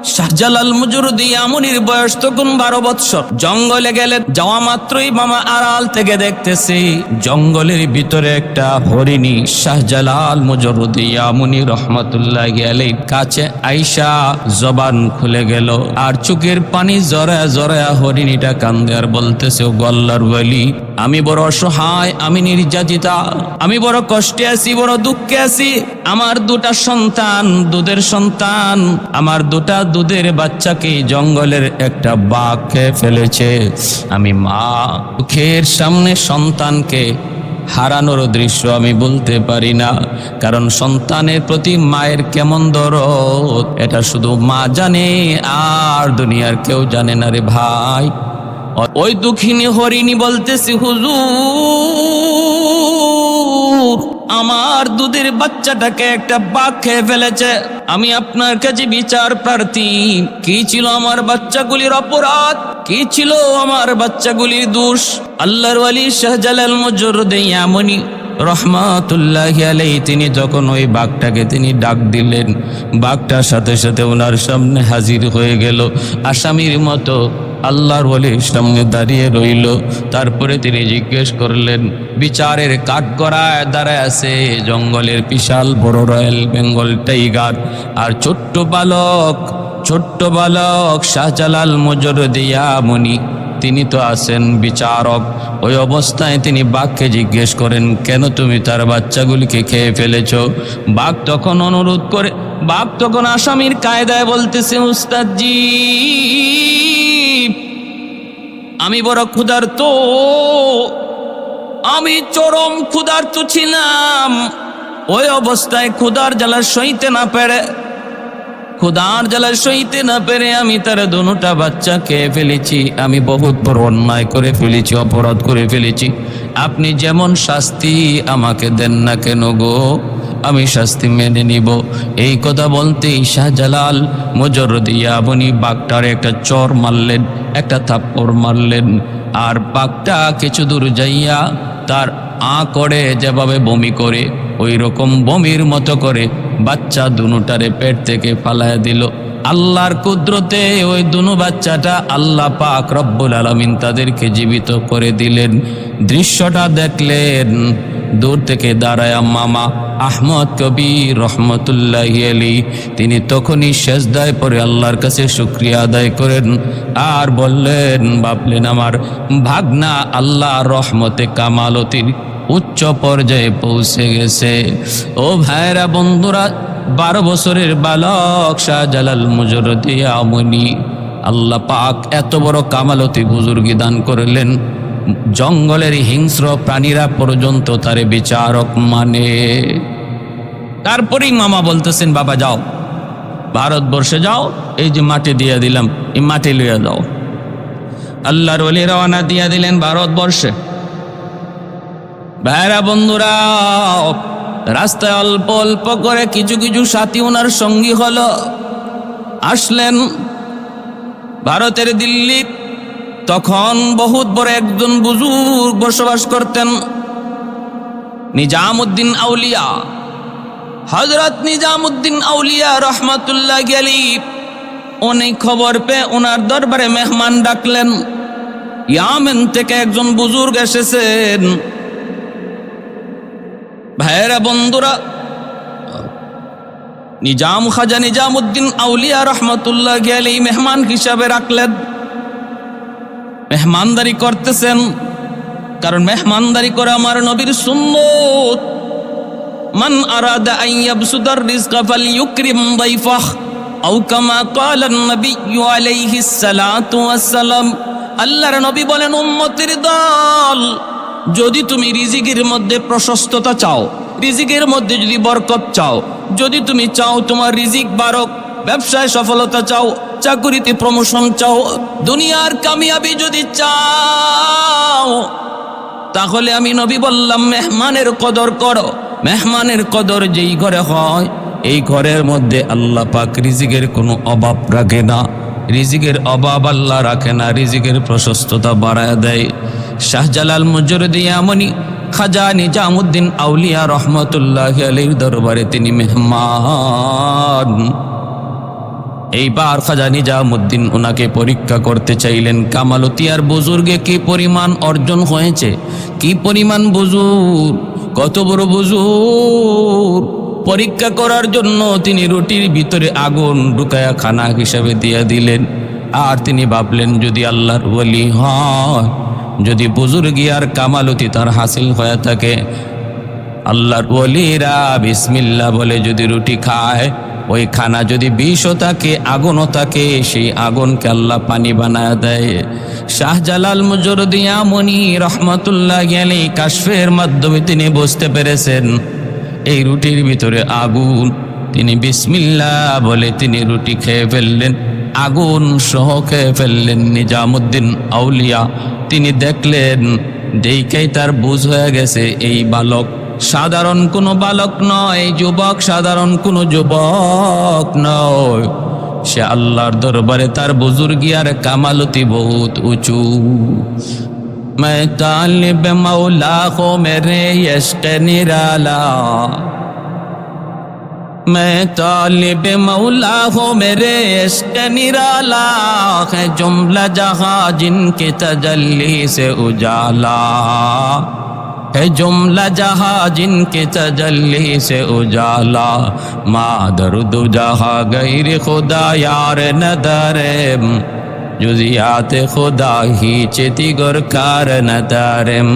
শাহজালাল মুজরুদিয়া মুনির বয়স তখন 12 বৎসর। জঙ্গলে গেলেন, যাওয়া মাত্রই মামা আড়াল থেকে দেখতেছে জঙ্গলের ভিতরে একটা হরিণী। শাহজালাল মুজরুদিয়া মুনি রহমতুল্লাহি আলাইহি কাছে আইসা জবান খুলে গেল, আর চোখের পানি জড়ায়া জড়ায়া হরিণীটা কান্দে আর বলতেছে, ও আল্লাহর ওয়ালি, আমি বড় অসহায়, আমি নির্যাতিতা, আমি বড় কষ্টে আছি, বড় দুঃখে আছি। আমার 2টা সন্তান, দুধের সন্তান, আমার 2টা দুধের বাচ্চাকে জঙ্গলের একটা বাঘ খেয়ে ফেলেছে। আমি মা, চোখের সামনে সন্তানকে হারানোর দৃশ্য আমি বলতে পারি না, কারণ সন্তানের প্রতি মায়ের কেমন দরদ এটা শুধু মা জানে, আর দুনিয়ার কেউ জানে না রে ভাই। ওই দুঃখিনী হরিণী বলতেছি, হুজুর, আমার দুধের বাচ্চাটাকে একটা বাঘ খেয়ে ফেলেছে, আমি আপনার কাছে বিচার প্রার্থী। কি ছিল আমার বাচ্চাগুলির অপরাধ, কি ছিল আমার বাচ্চাগুলির দোষ? আল্লাহর ওয়ালি শাহজালাল মুজরুদিয়া মুনি রহমাতুল্লাহি আলাইহি তিনি যখন ওই বাঘটাকে তিনি ডাক দিলেন, বাঘটার সাথে সাথে ওনার সামনে হাজির হয়ে গেল, আসামির মতো আল্লাহর ওয়ালির সামনে দাঁড়িয়ে রইল। তারপরে তিনি জিজ্ঞেস করলেন, বিচারের কাঠগড়ায় দাঁড়ায় আছে জঙ্গলের বিশাল বড় রয়্যাল বেঙ্গল টাইগার, আর ছোট্ট বালক শাহজালাল মুজরুদিয়া মুনি তিনি তো আছেন বিচারক। ওই অবস্থায় তিনি বাঘকে জিজ্ঞেস করেন, কেন তুমি তার বাচ্চাগুলিকে খেয়ে ফেলেছ? বাঘ তখন অনুরোধ করে, বাঘ তখন আসামির কায়দায় বলতেছে, উস্তাদজি, আমি বড় ক্ষুধার্ত, আমি চরম ক্ষুধার্ত ছিলাম। ওই অবস্থায় ক্ষুধার জ্বালা সইতে না পেরে আমি তার 2টা বাচ্চা খেয়ে ফেলেছি। আমি বহুত বড় অন্যায় করে ফেলেছি, অপরাধ করে ফেলেছি। আপনি যেমন শাস্তি আমাকে দেন না কেন গো, আমি শাস্তি মেনে নিব। এই কথা বলতেই শাহজালাল মুজরুদিয়া মুনি বাঘটার একটা চর মারলেন, একটা থাপ্পড় মারলেন, আর বাঘটা কিছু দূর যাইয়া তার করে যেভাবে বমি করে ওই রকম বমির মতো করে বাচ্চা 2টারে পেট থেকে ফালায় দিল। আল্লাহর কুদরতে ওই 2 বাচ্চাটা আল্লাহ পাক রব্বুল আলামিন তাদেরকে জীবিত করে দিলেন। দৃশ্যটা দেখলেন দূর থেকে দাঁড়ায়া মামা আহমদ কবির রহমতুল্লাহি আলাইহি তিনি তখনই সেজদায় পড়ে আল্লাহর কাছে শুকরিয়া আদায় করেন আর বললেন, ভাবলেন আমার ভাগনা আল্লাহ রহমতে কামালতির উচ্চ পর্যায়ে পৌঁছে গেছে। ও ভাইরা বন্ধুরা, 12 বছরের বালক শাহজালাল মুজরুদিয়া মুনি আল্লাহ পাক এত বড় কামালতি বুজুর্গি দান করলেন, জঙ্গলের হিংস্র প্রাণীরা পর্যন্ত তারে বিচারক মানে। তারপরেই মামা বলতেছেন, বাবা যাও, ভারতবর্ষে যাও, এই যে মাটি দিয়ে দিলাম, এই মাটি লইয়া যাও। আল্লাহর ওলি রওনা দিয়া দিলেন ভারতবর্ষে। ভাইরা বন্ধুরা, রাস্তায় অল্প অল্প করে কিছু কিছু সাথী ওনার সঙ্গী হলো, আসলেন ভারতের দিল্লি। তখন বহুত বড় একজন বুজুর্গ বসবাস করতেন, নিজামউদ্দিন আউলিয়া, হযরত নিজামউদ্দিন আউলিয়া রহমাতুল্লাহি আলাইহি। অনেক খবর পেয়ে ওনার দরবারে মেহমান ডাকলেন। ইয়ামেন থেকে একজন বুজুর্গ এসেছেন। ভাইরা বন্ধুরা, খাজা নিজামউদ্দিন আউলিয়া রহমাতুল্লাহি আলাইহি মেহমান হিসাবে রাখলেন। মেহমানদারি করতেছেন, কারণ মেহমানদারি করা আমার নবীর সুন্নত। মান আরাদা আন ইয়াবসুদার রিজকা ফালইউকরিম দাইফাহ আও কামা ক্বালা an-নবী আলাইহিস সালাতু ওয়াস সালাম। আল্লাহর নবী বলেন, উম্মতের দল, যদি তুমি রিজিকের মধ্যে প্রশস্ততা চাও, রিজিকের মধ্যে যদি বরকত চাও, যদি তুমি চাও তোমার রিজিক বাড়ক, ব্যবসায় সফলতা চাও, চাকরিতে প্রমোশন চাও, দুনিয়ার কামিয়াবি যদি চাও, তাহলে আমি নবী বললাম মেহমানের কদর করো। মেহমানের কদর যেই ঘরে হয়, এই ঘরের মধ্যে আল্লাহ পাক রিজিকের কোনো অভাব রাখে না, রিজিকের অভাব আল্লাহ রাখে না, রিজিকের প্রশস্ততা বাড়ায় দেয়। শাহজালাল মুজরুদিয়া মুনি খাজা নিজামউদ্দিন আউলিয়া রহমতুল্লাহি আলাইহির দরবারে তিনি মেহমান। এইবার খাজা নিজামুদ্দিন ওনাকে পরীক্ষা করতে চাইলেন কামালতি আর বুজুর্গে কি পরিমাণ অর্জন হয়েছে, কি পরিমাণ বুজুর্গ, কত বড় বুজুর্গ। পরীক্ষা করার জন্য তিনি রুটির ভিতরে আগুন ঢুকায়া খানা হিসাবে দিয়ে দিলেন। আর তিনি ভাবলেন যদি আল্লাহর ওলি হয়, যদি বুজুর্গি আর কামালতি তার হাসিল হয়ে থাকে, আল্লাহর ওলিরা বিসমিল্লাহ বলে যদি রুটি খায়, ওই খানা যদি বিষও থাকে, আগুনও থাকে, সেই আগুনকে আল্লাহ পানি বানায় দেয়। শাহজালাল মুজরদিয়া মনি রহমতুল্লাহ আলাইহি কাশফের মাধ্যমে তিনি বুঝতে পেরেছেন এই রুটির ভিতরে আগুন। তিনি বিসমিল্লাহ বলে তিনি রুটি খেয়ে ফেললেন, আগুন সহ খেয়ে ফেললেন। নিজামুদ্দিন আউলিয়া তিনি দেখলেন, দেখেই তার বুঝ হয়ে গেছে এই বালক সাধারণ কোনো বালক নয়, যুবক সাধারণ কোনো যুবক নয়, সে আল্লাহর দরবারে তার বুজুর্গি আর কামালতি বহুত উঁচু। मैं तालिब मौला हो मेरे इश्क निराला, मैं तालिब मौला हो मेरे इश्क निराला, है जुमला जहां जिनके तजल्ली से उजाला, है जुमला जहां जिनके तजल्ली से उजाला, मादरुद जहां गैर खुदा यार नदरे, जुजियात खुदा ही चितिगर कार नदारेम,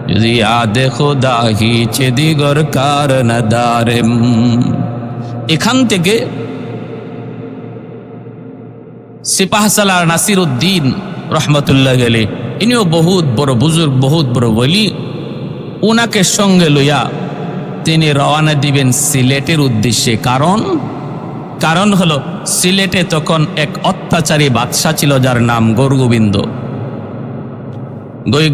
जुजियात खुदा ही चितिगर कार नदारेम। এখান থেকে সিপাহসালার নাসির উদ্দিন রহমতুল্লাহ আলাইহি, ইনিও বহুত বড় বুজুর্গ, বহুত বড় ওলি। ওনাকে সঙ্গে লইয়া তিনি রওনা দিবেন সিলেটের উদ্দেশ্যে। কারণ হলো সিলেটে তখন এক অত্যাচারী বাদশাহ ছিল যার নাম গৌরগোবিন্দ।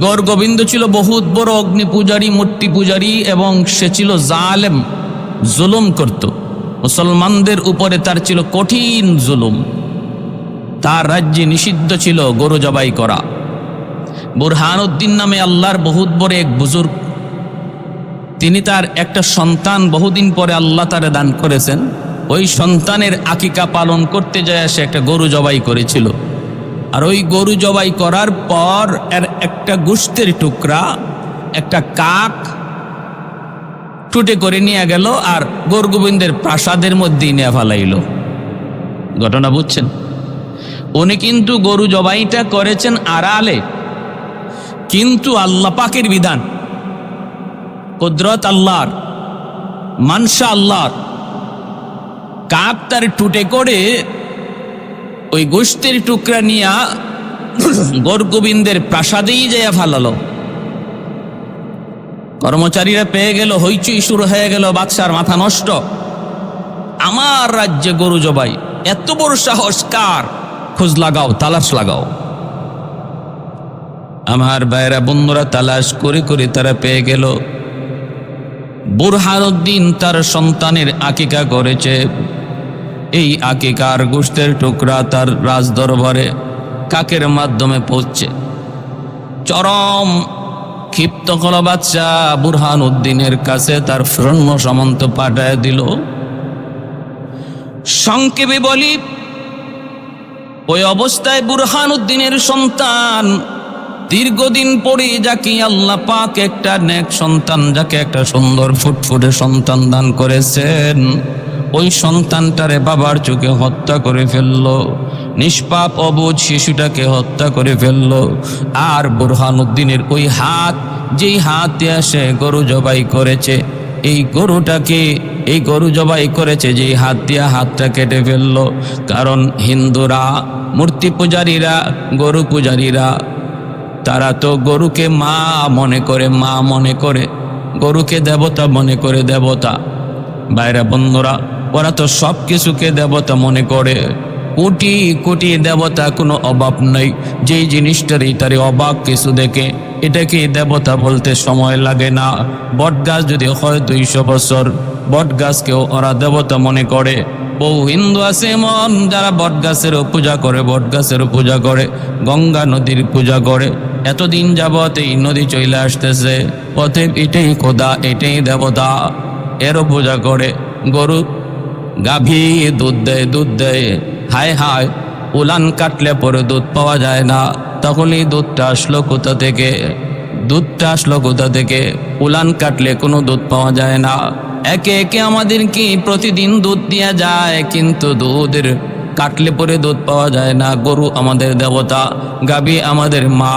গৌরগোবিন্দ ছিল বহুত বড় অগ্নি পূজারী, মূর্তি পূজারী, এবং সে ছিল জালেম, জুলুম করত মুসলমানদের উপরে। তার ছিল কঠিন জুলুম। তার রাজ্যে নিষিদ্ধ ছিল গরু জবাই করা। বুরহানুদ্দিন নামে আল্লাহর বহুত বড় এক বুজুর্গ, তিনি তার একটা সন্তান বহুদিন পরে আল্লাহ তারে দান করেছেন। ওই সন্তানের আকিকা পালন করতে যায় সে একটা গরু জবাই করেছিল। আর ওই গরু জবাই করার পর এর একটা গোশতের টুকরা একটা কাক টুটে করে নিয়ে গেল আর গৌরগোবিন্দের প্রাসাদের মধ্যেই নিয়ে ফেলাইল। ঘটনা বুঝছেন? উনি কিন্তু গরু জবাইটা করেছেন আড়ালে, কিন্তু আল্লাহ পাকের বিধান, কুদরত আল্লাহর, মানসা আল্লাহর। কাক তার টুটে করে ওই গোশতের টুকরা নিয়া গৌরগোবিন্দের প্রাসাদেই যাইয়া ফালালো। কর্মচারীরা পেয়ে গেল, হইচই শুরু হয়ে গেল, বাদশার মাথা নষ্ট। আমার রাজ্যে গরু জবাই, এত বড় সাহস কার? খোঁজ লাগাও, তালাশ লাগাও। আমার ভাইরা বন্ধুরা তালাশ করে করে তারা পেয়ে গেল বুরহানুদ্দিন তার সন্তানের আকিকা করেছে। এই আকিকার গোশতের টুকরা তার রাজদরবারে কাকের মাধ্যমে পৌঁছে। চরম ক্ষিপ্ত হল বাদশাহ, বুরহানুদ্দিনের কাছে তার সৈন্য সামন্ত পাঠায় দিল। সংক্ষেপে বলি, ওই অবস্থায় বুরহানুদ্দিনের সন্তান দীর্ঘদিন পরে যাকে আল্লাহ পাক একটা নেক সন্তান, যাকে একটা সুন্দর ফুটফুটে সন্তান দান করেছেন, ওই সন্তানটারে বাবার চোখে হত্যা করে ফেললো। নিষ্পাপ অবুঝ শিশুটাকে হত্যা করে ফেললো। আর বুরহানুদ্দিনের ওই হাত, যেই হাত দিয়ে সে গরু জবাই করেছে, এই গরু জবাই করেছে যেই হাত দিয়ে, হাতটা কেটে ফেললো। কারণ হিন্দুরা, মূর্তি পূজারীরা, গরু পূজারীরা, তারা তো গরুকে মা মনে করে, গরুকে দেবতা মনে করে। দেবতা বাইরা বন্ধুরা, ওরা তো সব কিছুকে দেবতা মনে করে। কোটি কোটি দেবতা, কোনো অভাব নেই। যেই জিনিসটারই তারই অবাক কিছু দেখে, এটাকে দেবতা বলতে সময় লাগে না। বট গাছ যদি হয় 200 বছর, বট গাছকেও ওরা দেবতা মনে করে। বহু হিন্দু আছে এমন যারা বট গাছেরও পূজা করে, গঙ্গা নদীর পূজা করে। এতদিন যাবত এই নদী চলে আসতেছে, অতএব এটাই খোদা, এটাই দেবতা, এরও পূজা করে। গরু গাভী দুধ দেয়, দুধ দেয়, হায় হায় উলান কাটলে পরে দুধ পাওয়া যায় না। তাহলে এই দুধটা আসলো কোথা থেকে? দুধটা আসলো কোথা থেকে? উলান কাটলে কোনো দুধ পাওয়া যায় না। একে একে আমাদেরকে প্রতিদিন দুধ দেওয়া যায়, কিন্তু দুধের কাটলে পরে দুধ পাওয়া যায় না। গরু আমাদের দেবতা, গাভী আমাদের মা,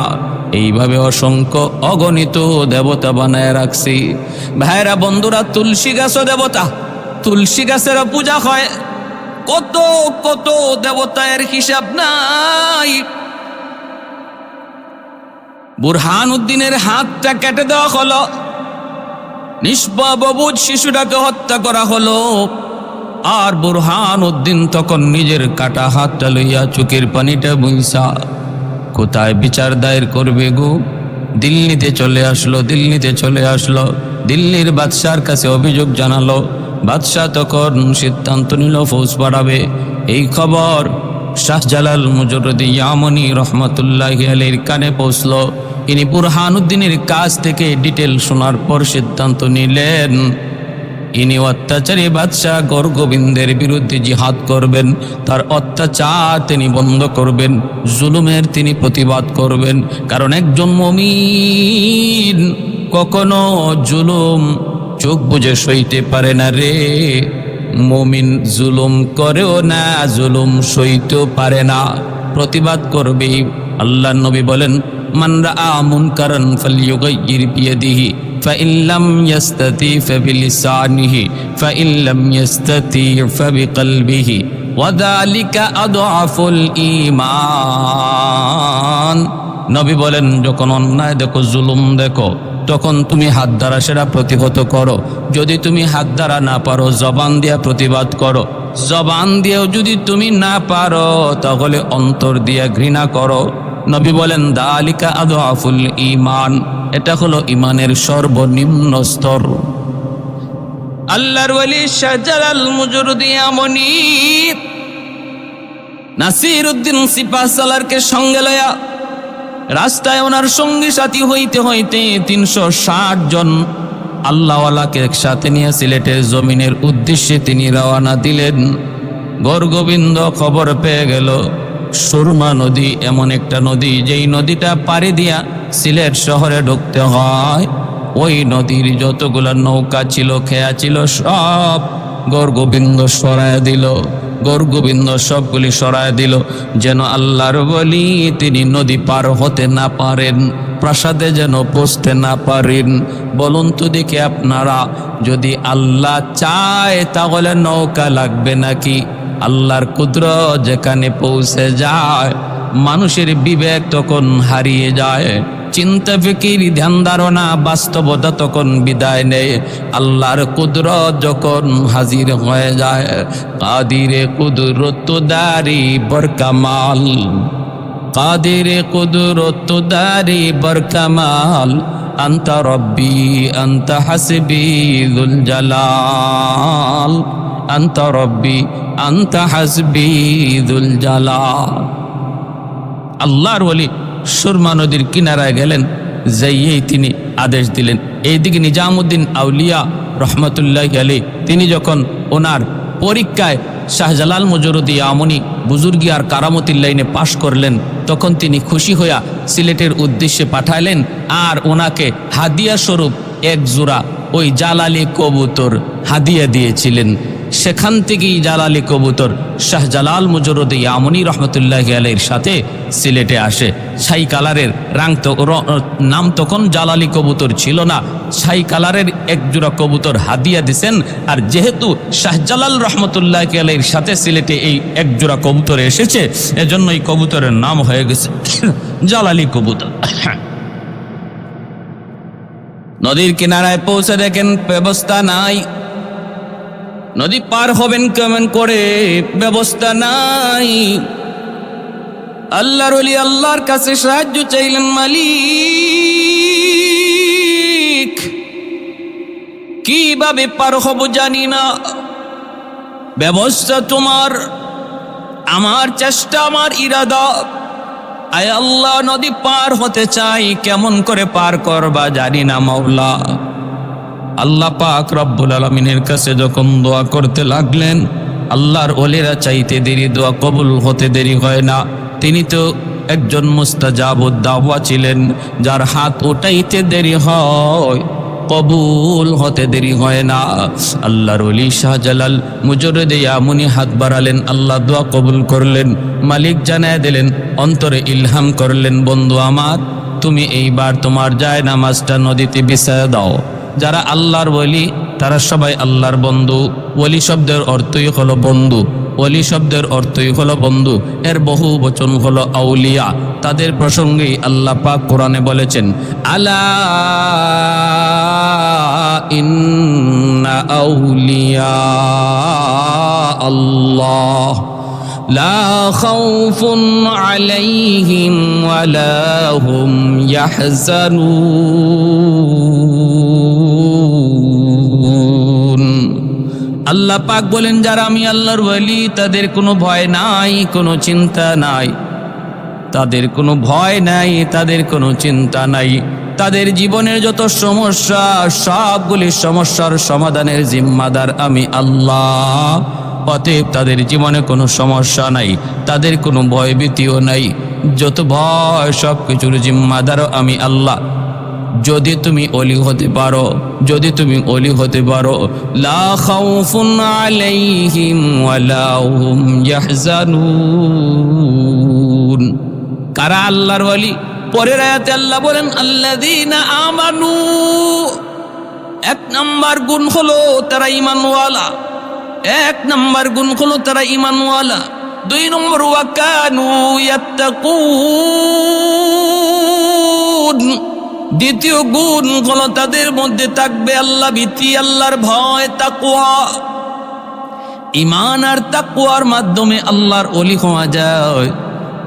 এইভাবে অসংখ্য অগণিত দেবতা বানায় রাখছি। ভাইরা বন্ধুরা, তুলসী গাছও দেবতা, তুলসী গাছেরও পূজা হয়। কত কত দেবতার হিসাব নাই। বুরহানুদ্দিনের হাতটা কেটে দেওয়া হলো, নিষ্পাপ অবুঝ শিশুটাকে হত্যা করা হলো। আর বুরহানুদ্দিন তখন নিজের কাটা হাতটা লইয়া চোখের পানিটা বুইসা কোথায় বিচার দায়ের করবে গো? দিল্লিতে চলে আসলো, দিল্লিতে চলে আসলো। দিল্লির বাদশার কাছে অভিযোগ জানালো। বাদশাহ তখন সিদ্ধান্ত নিল ফৌজ পাঠাবে। এই খবর শাহজালাল মুজরদি ইয়ামনি রহমতুল্লাহি আলাইহির কানে পৌঁছলো। ইনি বুরহানুদ্দিনের কাছ থেকে ডিটেল শোনার পর সিদ্ধান্ত নিলেন ইনি অত্যাচারী বাদশাহ গৌরগোবিন্দের বিরুদ্ধে জিহাদ করবেন, তার অত্যাচার তিনি বন্ধ করবেন, জুলুমের তিনি প্রতিবাদ করবেন। কারণ একজন মুমিন কখনো জুলুম চোখ বুজে সইতে পারে না রে। মুমিন জুলুম করেও না, জুলুম সইতেও পারে না, প্রতিবাদ করবে। আল্লাহর নবী বলেন, মান রাআ মুনকারান ফালইয়ুগাইয়ির বিয়াদিহি فإن لم يستطع فبلسانه فإن لم يستطع فبقلبه وذلك أضعف الإيمان। নবী বলেন, যখন অন্যায় দেখো, জুলুম দেখো, তখন তুমি হাত দ্বারা সেটা প্রতিহত করো। যদি তুমি হাত দ্বারা না পারো, জবান দিয়া প্রতিবাদ করো। জবান দিয়েও যদি তুমি না পারো, তাহলে অন্তর দিয়া ঘৃণা করো। নবী বলেন, দালিকা আদআফুল ঈমান, এটা হলো ইমানের সর্বনিম্ন স্তর। আল্লাহর ওয়ালি শাহজালাল মুজরদি ইয়ামনি নাসিরউদ্দিন সিপাহসালারকে সঙ্গে লয়া রাস্তায় ওনার সঙ্গী সাথী হইতে হইতে 360 জন আল্লাহওয়ালাকে একসাথে নিয়ে সিলেটের জমিনের উদ্দেশ্যে তিনি রওনা দিলেন। গৌরগোবিন্দ খবর পেয়ে গেল সুরমা নদী এমন একটা নদী, যেই নদীটা পাড়ি দিয়া সিলেট শহরে ঢুকতে হয়। ওই নদীর যতগুলো নৌকা ছিল, খেয়া ছিল, সব গৌরগোবিন্দ সরায় দিল। গৌরগোবিন্দ সবগুলি সরায় দিল, যেন আল্লাহর বলি তিনি নদী পার হতে না পারেন, প্রাসাদে যেন পৌঁছতে না পারেন। বলুন তো দেখি আপনারা, যদি আল্লাহ চায় তাহলে নৌকা লাগবে নাকি? আল্লাহর কুদরত যেখানে পৌঁছে যায়, মানুষের বিবেক তখন হারিয়ে যায়, চিন্তা ফিকির ধ্যান ধারণা বাস্তবতা তখন বিদায় নেয়। আল্লাহর কুদরত যখন হাজির হয়ে যায়, কাদিরে কুদরত দারি বরকামাল, কাদিরে কুদরত দারি বরকামাল, আনতা রব্বি আনতা হাসবি যুল জালাল, আনতা রব্বি আনতা হাসবি যুল জালাল। আল্লাহর ওলি সুরমা নদীর কিনারায় গেলেন, যাইয়েই তিনি আদেশ দিলেন। এইদিকে নিজামুদ্দিন আউলিয়া রহমতুল্লাহি আলাইহি তিনি যখন ওনার পরীক্ষায় শাহজালাল মুজরদি ইয়ামনি বুজুর্গি আর কারামতির লাইনে পাশ করলেন, তখন তিনি খুশি হইয়া সিলেটের উদ্দেশ্যে পাঠাইলেন। আর ওনাকে হাদিয়া স্বরূপ এক জোড়া ওই জালালি কবুতর হাদিয়া দিয়েছিলেন। সেখান থেকেই জালালি কবুতর শাহজালাল মুজরদি ইয়ামনি রহমতুল্লাহি আলাইহির সাথে সিলেটে আসে। ছাই কালারের নাম তখন জালালি কবুতর ছিল না, ছাই কালারের এক জোড়া কবুতর হাদিয়া দিছেন। আর যেহেতু শাহজালাল রহমতুল্লাহি আলাইহির সাথে সিলেটে এই এক জোড়া কবুতর এসেছে, এজন্য এই কবুতরের নাম হয়ে গেছে জালালি কবুতর। নদীর কিনারায় পৌঁছে দেখেন ব্যবস্থা নাই, নদী পার হবেন কেমন করে, ব্যবস্থা নাই। আল্লাহর ওলি আল্লাহর কাছে সাহায্য চাইলেন, মালিক কিভাবে পার হব জানি না, ব্যবস্থা তোমার, আমার চেষ্টা, আমার ইরাদা। আয় আল্লাহ, নদী পার হতে চাই, কেমন করে পার করবা জানি না মাওলা। আল্লাহ পাক রব্বুল আলামিনের কাছে যখন দোয়া করতে লাগলেন, আল্লাহর ওলিরা চাইতে দেরি, দোয়া কবুল হতে দেরি হয় না। তিনি তো একজন মুস্তাজাবুদ দাওয়া ছিলেন, যার হাত উঠাইতে দেরি হয়, কবুল হতে দেরি হয় না। আল্লাহর ওলি শাহজালাল মুজররিদে ইয়ামুনি হাত বাড়ালেন, আল্লাহ দোয়া কবুল করলেন। মালিক জানায় দিলেন, অন্তরে ইলহাম করলেন, বন্ধু আমার, তুমি এইবার তোমার যায় নামাজটা নদীতে বিছায় দাও। যারা আল্লাহর ওলি তারা সবাই আল্লাহর বন্ধু। ওলি শব্দের অর্থই হলো বন্ধু, ওলি শব্দের অর্থই হলো বন্ধু, এর বহু বচন হলো আউলিয়া। তাদের প্রসঙ্গেই আল্লাহ পাক কোরআনে বলেছেন, আলা ইন্না আউলিয়া আল্লাহ লা খাউফুন আলাইহিম ওয়ালা হুম ইয়াহজানুন। আল্লাহ পাক বলেন, যারা আমি আল্লাহর ওলি তাদের কোনো ভয় নাই, কোনো চিন্তা নাই, তাদের কোনো ভয় নাই, তাদের কোনো চিন্তা নাই। তাদের জীবনের যত সমস্যা, সবগুলি সমস্যার সমাধানের জিম্মাদার আমি আল্লাহ। অতএব তাদের জীবনে কোনো সমস্যা নাই, তাদের কোনো ভয়ভীতিও নাই। যত ভয় সব কিছুর জিম্মাদারও আমি আল্লাহ। যদি তুমি ওলি হতে পারো, যদি তুমি ওলি হতে পারো, লা খাউফুন আলাইহিম ওয়ালা হুম ইয়াহজানুন। কারা আল্লাহর ওলি? পরের আয়াতে আল্লাহ বলেন, আল্লাযীনা আমানু। এক নাম্বার গুণ হলো তারা ঈমানওয়ালা, এক নাম্বার গুণ হলো তারা ঈমানওয়ালা। দুই নম্বর, ওয়া কানু ইয়াত্তাকুন। দ্বিতীয় গুণ হলো তাদের মধ্যে থাকবে আল্লাহ ভীতি, আল্লাহর ভয়, তাকওয়া। ঈমান আর তাকওয়ার মাধ্যমে আল্লাহর ওলি হওয়া যায়।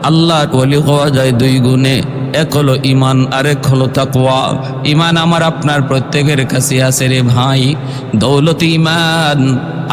আল্লাহর ওলি হওয়া যায় দুই গুণে, এক হলো ঈমান আর এক হলো তাকওয়া। ঈমান আমার আপনার প্রত্যেকের কাছে আছে রে ভাই, দৌলত ঈমান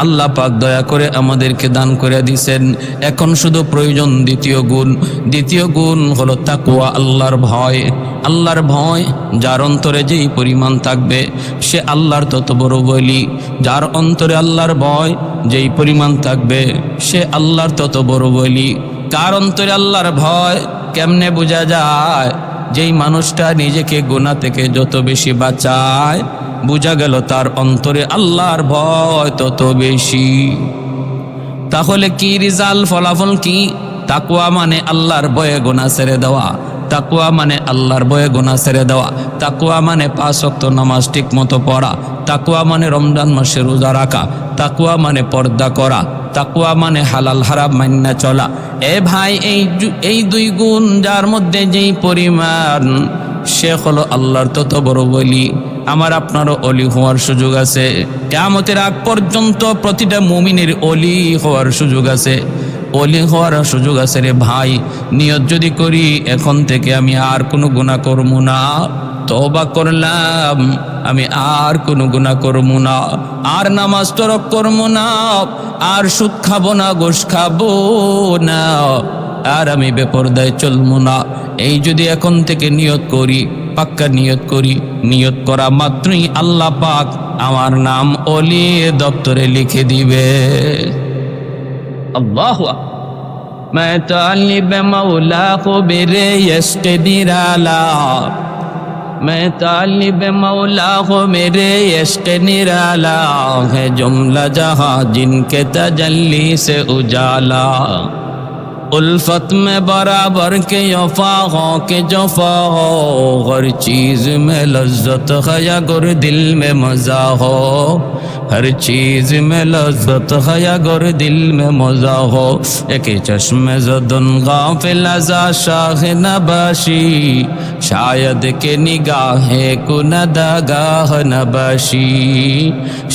আল্লাহ পাক দয়া করে আমাদেরকে দান করে দিয়েছেন। এখন শুধু প্রয়োজন দ্বিতীয় গুণ। দ্বিতীয় গুণ হলো তাকওয়া, আল্লাহর ভয়। আল্লাহর ভয় যার অন্তরে যেই পরিমাণ থাকবে সে আল্লাহর তত বড় বলি। যার অন্তরে আল্লাহর ভয় যেই পরিমাণ থাকবে সে আল্লাহর তত বড় বলি। কার অন্তরে আল্লাহর ভয় কেমনে বোঝা যায়? যেই মানুষটা নিজেকে গুনাহ থেকে যত বেশি বাঁচায়, বোঝা গেল তার অন্তরে আল্লাহর ভয় তত বেশি। তাহলে কি রেজাল্ট, ফলাফল কি? তাকওয়া মানে আল্লাহর ভয়ে গুনাহ ছেড়ে দেওয়া, তাকওয়া মানে আল্লাহর ভয়ে গুনাহ ছেড়ে দেওয়া, তাকওয়া মানে 5 ওয়াক্ত নামাজ ঠিক মতো পড়া, তাকওয়া মানে রমজান মাসে রোজা রাখা, তাকওয়া মানে পর্দা করা, তাকওয়া মানে হালাল হারাম মান্না চলা। এ ভাই, এই দুই গুণ যার মধ্যে যেই পরিমাণ, সে হলো আল্লাহর তত বড় ওলি। আমার আপনারও ওলি হওয়ার সুযোগ আছে। কিয়ামতের আগ পর্যন্ত প্রতিটা মুমিনের ওলি হওয়ার সুযোগ আছে, ওলি হওয়ার সুযোগ আছে রে ভাই। নিয়ত যদি করি এখন থেকে আমি আর কোনো গুনাহ করব না, তওবা করলাম আমি আর কোনো গুনাহ করব না, আর নামাজ তরক করব না, আর সুদ খাবো না, ঘুষ খাবো না, আর আমি বেপরদায় চলবো না। এই যদি এখন থেকে নিয়ত করি, পাক্কা নিয়ত করি, নিয়ত করা মাত্রই আল্লাহ পাক আমার নাম ওলি দপ্তরে লিখে দিবে। আল্লাহু আকবার। मैं तालिब मौला को मेरे यश्क निराला, मैं तालिब मौला को मेरे यश्क निराला, है जुमला जहां जिनके तजल्ली से उजाला। उल्फत में बराबर के वफा हो के जफा हो, हर चीज में लज्जत है या गर दिल में मजा हो, हर चीज में लज्जत है या गर दिल में मजा हो। एक चश्मे ज़दन गाफिल अज़ा शाह नबाशी, शायद के निगाहे कुनदगाह नबाशी,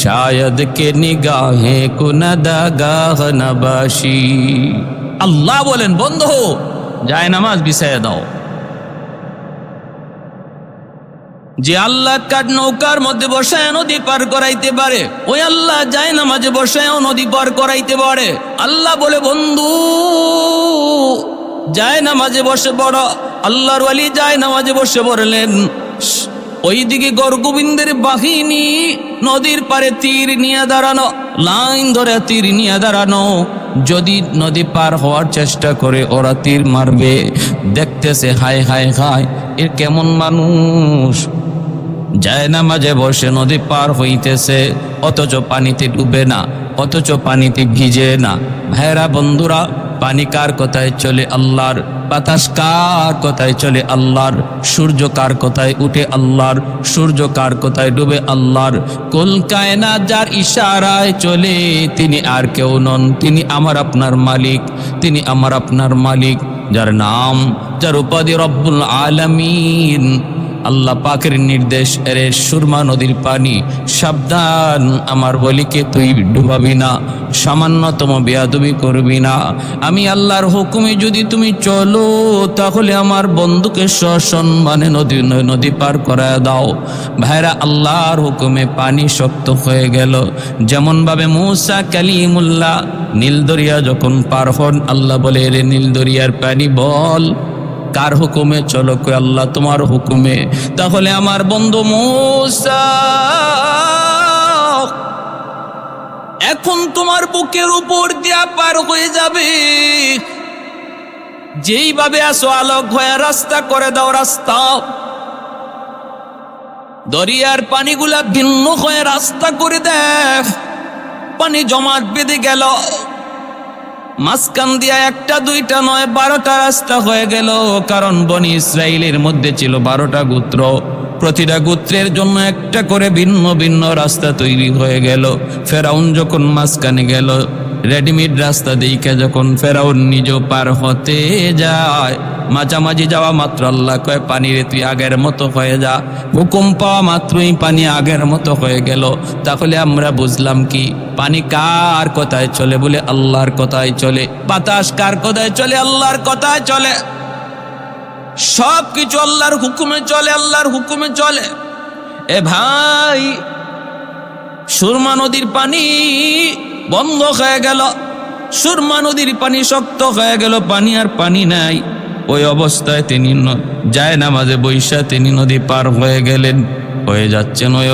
शायद के निगाहे कुनदगाह नबाशी। আল্লাহ বলেন, বন্ধু যায় নামাজ বিছায়া দাও। যে আল্লাহ কাঠ নৌকার মধ্যে বসায় নদী পার করাইতে পারে, ওই আল্লাহ যায় নামাজে বসায়ও নদী পার করাইতে পারে। আল্লাহ বলে, বন্ধু যায় নামাজে বসে পড়ো। আল্লাহর ওয়ালি যায় নামাজে বসে পড়লেন। ওইদিকে গরগোবিন্দের বাহিনী নদীর পারে তীর নিয়ে দাঁড়ানো, লাইন ধরে তীর নিয়ে দাঁড়ানো। যদি নদী পার হওয়ার চেষ্টা করে ওরা তীর মারবে। দেখতেছে হায় হায় হায়, এর কেমন মানুষ, যায় না মাঝে বসে নদী পার হইতেছে, অথচ পানিতে ডুবে না, অথচ পানিতে ভিজে না। ভাইরা বন্ধুরা, পানি কার কথায় চলে? আল্লাহর। বাতাস কার কথায় চলে? আল্লাহর। সূর্য কার কথায় উঠে? আল্লাহর। সূর্য কার কথায় ডুবে? আল্লাহর। কুল কায়নাত যার ইশারায় চলে, তিনি আর কেউ নন, তিনি আমার আপনার মালিক, তিনি আমার আপনার মালিক, যার নাম, যার উপাধি রব্বুল আলামিন। আল্লাহ পাকের নির্দেশ, এরে সুরমা নদীর পানি সাবধান, আমার বলিকে তুই ডুবাবি না, সামান্যতম বেয়াদবি করবি না। আমি আল্লাহর হুকুমে যদি তুমি চলো, তাহলে আমার বন্ধুকে সসম্মানে নদী পার করায় দাও। ভাইরা, আল্লাহর হুকুমে পানি শক্ত হয়ে গেল। যেমনভাবে মূসা কালিমুল্লাহ নীল দরিয়া যখন পার হন, আল্লাহ বলে, রে নীল দরিয়ার পানি বল কার হুকুমে চলো? কই আল্লাহ তোমার হুকুমে। তাহলে আমার বন্ধু মূসা, এখন তোমার বুকের উপর দিয়া পার হয়ে যাবে। যেইভাবে আসো আলোক হয়ে রাস্তা করে দাও, রাস্তা। দরিয়ার পানিগুলা ভিন্ন হয়ে রাস্তা করে দেখ। পানি জমাট বেঁধে গেল, মাঝখান দিয়া একটা দুইটা নয় 12টা রাস্তা হয়ে গেল। কারণ বনি ইসরাইলের মধ্যে ছিল 12টা গোত্র, প্রতিটা গোত্রের জন্য একটা করে ভিন্ন ভিন্ন রাস্তা তৈরি হয়ে গেল। ফেরাউন যখন মাঝখানে গেল, রেডিমেড রাস্তা দেখে যখন ফেরাউন নিজেও পার হতে যায়, মাঝামাঝি যাওয়া মাত্র আল্লাহ কয়, পানিরে তুই আগের মতো হয়ে যা। হুকুম পাওয়া মাত্রই পানি আগের মতো হয়ে গেল। তাহলে আমরা বুঝলাম কি, পানি কার কথায় চলে? বলে আল্লাহর কথায় চলে। বাতাস কার কথায় চলে? আল্লাহর কথায় চলে। সব কিছু আল্লাহর হুকুমে চলে, আল্লাহর হুকুমে চলে। এ ভাই, সুরমা নদীর পানি বন্ধ হয়ে গেল, সুরমা নদীর পানি শক্ত হয়ে গেল, পানি আর পানি নাই। ওই অবস্থায় তিনি যায় না মাঝে বৈশা তিনি নদী পার হয়ে গেলেন, হয়ে যাচ্ছেন ওই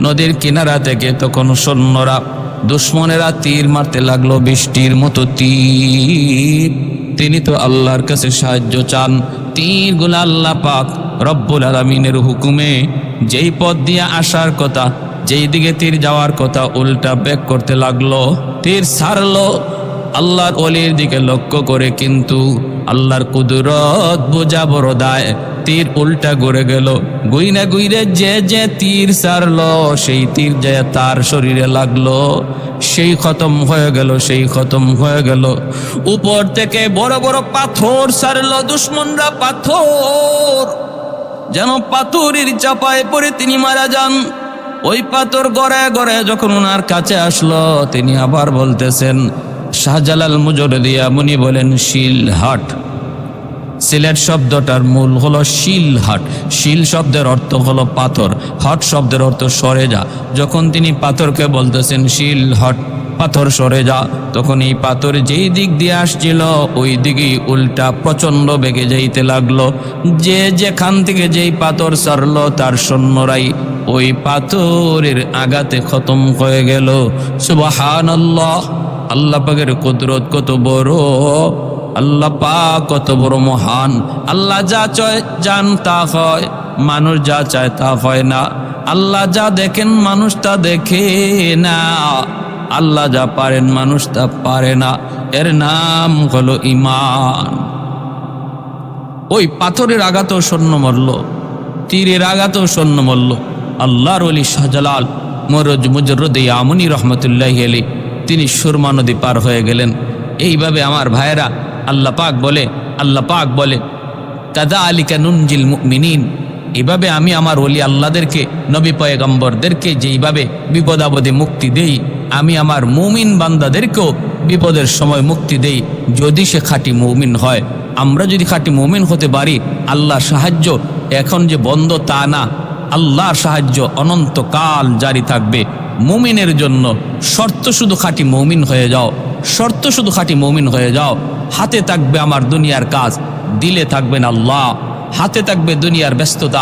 নদীর কিনারা থেকে। তখন সৈন্যরা, দুশ্মনেরা তীর মারতে লাগলো, বৃষ্টির মতো তীর। তিনি তো আল্লাহর কাছে সাহায্য চান। তীরগুলো আল্লাহ পাক রব্বুল আলামিনের হুকুমে যেই পথ দিয়ে আসার কথা, যেই দিকে তীর যাওয়ার কথা, উল্টা ব্যাক করতে লাগলো। তীর ছাড়লো আল্লাহর ওলির দিকে লক্ষ্য করে, কিন্তু আল্লাহর কুদরত বোঝা বড় দায়। তীর উল্টা ঘুরে গেল, গুইনা গুইরে যে তীর ছাড়লো, সেই তীর যে তার শরীরে লাগলো, সেই খতম হয়ে গেল, সেই খতম হয়ে গেল। উপর থেকে বড় বড় পাথর ছাড়লো দুশ্মনরা, পাথর যেন পাথরের চাপায় পড়ে তিনি মারা যান। ওই পাথর গড়ে গড়ে যখন ওনার কাছে আসলো, তিনি আবার বলতেছেন, শাহজালাল মুজরদিয়া মুনি বলেন, শিলহাট। সিলেট শব্দটার মূল হলো শিলহাট। শিল শব্দের অর্থ হলো পাথর, হট শব্দের অর্থ সরে যা। যখন তিনি পাথরকে বলতেছেন শিলহাট, পাথর সরে যা, তখন এই পাথর যেই দিক দিয়ে আসছিল ওই দিকেই উল্টা প্রচণ্ড বেগে যাইতে লাগলো। যে যেখান থেকে যেই পাথর ছাড়লো, তার সৈন্যরাই ওই পাথরের আঘাতে খতম হয়ে গেল। সুবহানাল্লাহ! আল্লাহ পাকের কুদরত কত বড়, আল্লাহ পাক কত বড় মহান। আল্লাহ যা চায় জান তা হয়, মানুষ যা চায় তা হয় না। আল্লাহ যা দেখেন মানুষ তা দেখে না, আল্লাহ যা পারেন মানুষ তা পারে না। এর নাম হলো ঈমান। ওই পাথরের আঘাতেও সৈন্য মরল, তীরের আঘাতেও সৈন্য মরল। আল্লাহর ওলি শাহজালাল মুজরদিয়া মুনি রহমতুল্লাহি আলাইহি তিনি সুরমা নদী পার হয়ে গেলেন। এইভাবে আমার ভাইয়েরা, আল্লাহ পাক বলে কাযালিকা নুনজিল মুমিনিন, এভাবে আমি আমার ওলি আল্লাহদেরকে, নবী পয়গম্বরদেরকে যেইভাবে বিপদ আপদে মুক্তি দেই, আমি আমার মুমিন বান্দাদেরকেও বিপদের সময় মুক্তি দেই, যদি সে খাঁটি মুমিন হয়। আমরা যদি খাঁটি মুমিন হতে পারি, আল্লাহর সাহায্য এখন যে বন্ধ তা না, আল্লাহর সাহায্য অনন্তকাল জারি থাকবে মুমিনের জন্য। শর্ত শুধু খাঁটি মুমিন হয়ে যাও, শর্ত শুধু খাঁটি মুমিন হয়ে যাও। হাতে থাকবে আমার দুনিয়ার কাজ, দিলে থাকবেন আল্লাহ, হাতে থাকবে দুনিয়ার ব্যস্ততা।